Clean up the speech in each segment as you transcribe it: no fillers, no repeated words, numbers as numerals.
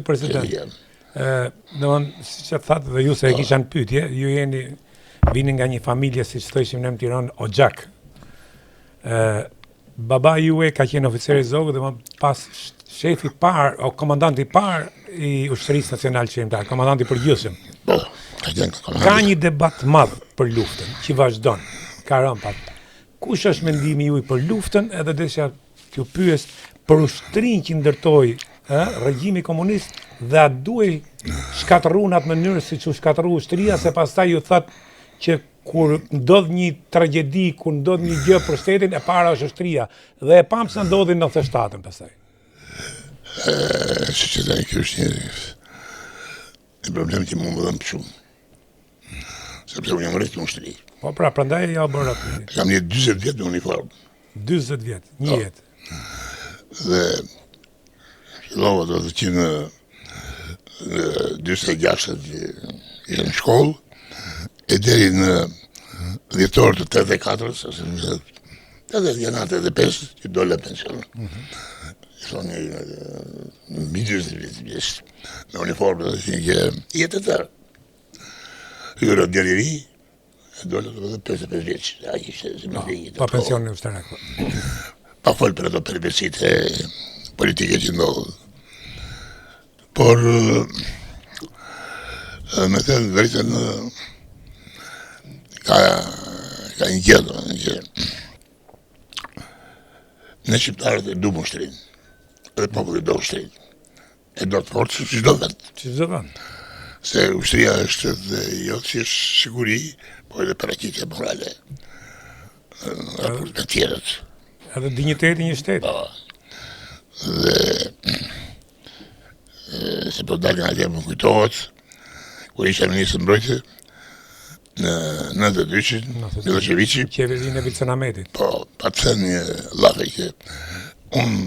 President, siç e thatë dhe ju se e kisha në pyetje, ju vini nga një familje, siç thoshim ne në Tiranë, Oxhak. Baba juaj ka qenë oficer i zogët dhe më pas shefi i parë, o komandanti i parë i Ushtrisë Nacionale Qendrore, komandanti i përgjithshëm. Po, Ka një debat madh për luftën që vazhdon. Ka rënë pat. Kush është mendimi juaj për luftën, edhe desha t'ju pyes për ushtrinë që ndërtoi regjimi komunist dhe a duhej shkatërru në atë mënyrë siç u shkatërru ushtria, se pastaj ju thatë që kur ndodh një tragjedi, kur ndodh një gjë për shtetin, e para është ushtria, dhe e pam se ndodhi në 97-ën pastaj. Siç e thënë, kjo është një problem që më vëdhëm shumë. Sepse unë jam rritë në ushtri. Po pra, prandaj ja u bërë aty. Kam një 40 vjet në uniformë. 40 vjet, një jetë. Dhe fillova do të që në 46 ishe në shkollë, e deri në dhjetor të 84-ës, ose në 85 që dole pension. I thonë në mbi 20 vjet në uniformë, dhe që jetë të tërë. Hyra djali i ri, dole të 55 vjeç. Pa pension në ushtarak. Pa folë për ato perversite politike që ndodhën. Por, me të drejtën, ka një gjë, që ne shqiptarët e du ushtrinë, dhe populli do ushtrinë. E do të forcë që çdo vend. Çdo vend. Se ushtria është dhe jo që është siguri, po edhe paraqitje morale. Raport me tjerët. Edhe dinjiteti një shteti. Dhe se po dalë nga atje më kujtohet, kur isha ministër mbrojtje, në 92-shin, Miloševići. Qeverinë e Vilson Ahmetit. Po, pa të thënë një llafe që unë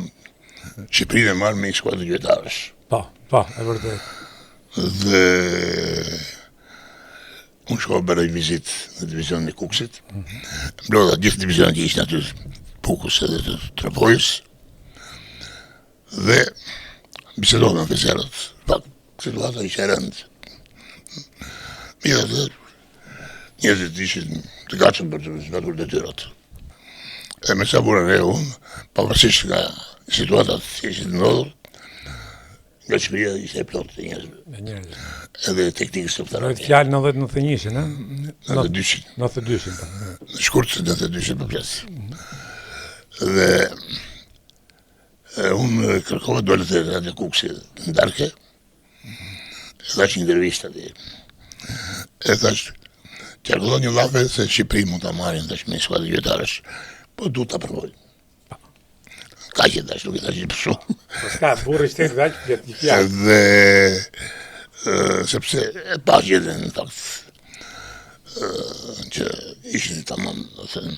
Shqipërinë e marrë me një skuadër gjyqtarësh. Po, e vërtet. Dhe unë shkova bërë një vizitë në divizionin e Kukësit, mblodha gjithë divizionet që ishin aty Pukës edhe të Trapojës, dhe bisedova me oficerët. Pak, situata ishte e rëndë. Mirë dhe njerëzit ishin të gatshëm për të zbatur detyrat. E me sa burën e unë, pavarësisht nga situatat që ishin ndodhur, nga Shqipëria ishte e plotë të njerëzve. Edhe teknikës sëptarake. Fjalë 90-91-shin, 92-shin. 92-shin. Në shkurt 92-shin për pjesë. Dhe unë kërkova dole të Radio Kuksi në Darke, e thash një intervista dhe e thash qarkullon një llafe se Shqipëri mund ta marrin tash me skuadrë gjyqtarësh, po du ta provojnë. Ka që tash nuk e thash për shumë. Po s'ka, burri shtetit aq flet një fjalë. Dhe sepse e pa gjendën në fakt që ishin tamam, do thënë,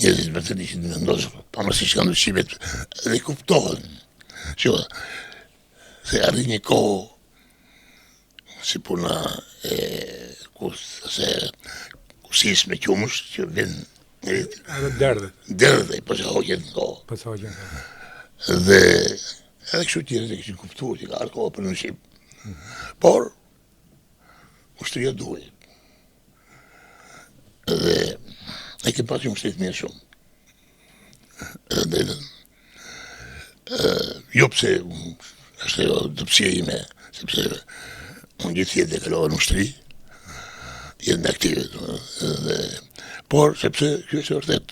njerëzit me të ishin vendosur, pavarësisht kanë shqipet, dhe kuptohen. Që se arri një kohë si puna e kursis me qumësh që vjen njerit. Edhe derdhet. Derdhet, po se hoqen në kohë. Po se hoqen. Dhe edhe kështu tjerët e kishin kuptuar që ka ardhur koha për ndryshim. Por ushtria duhej. Dhe e ke pasur një shtetë mirë shumë. Edhe drejtën. Jo pse është ajo dëpsia ime, sepse unë gjithë jetë e kalova në ushtri, jetë në aktive. Por sepse kjo është e vërtet.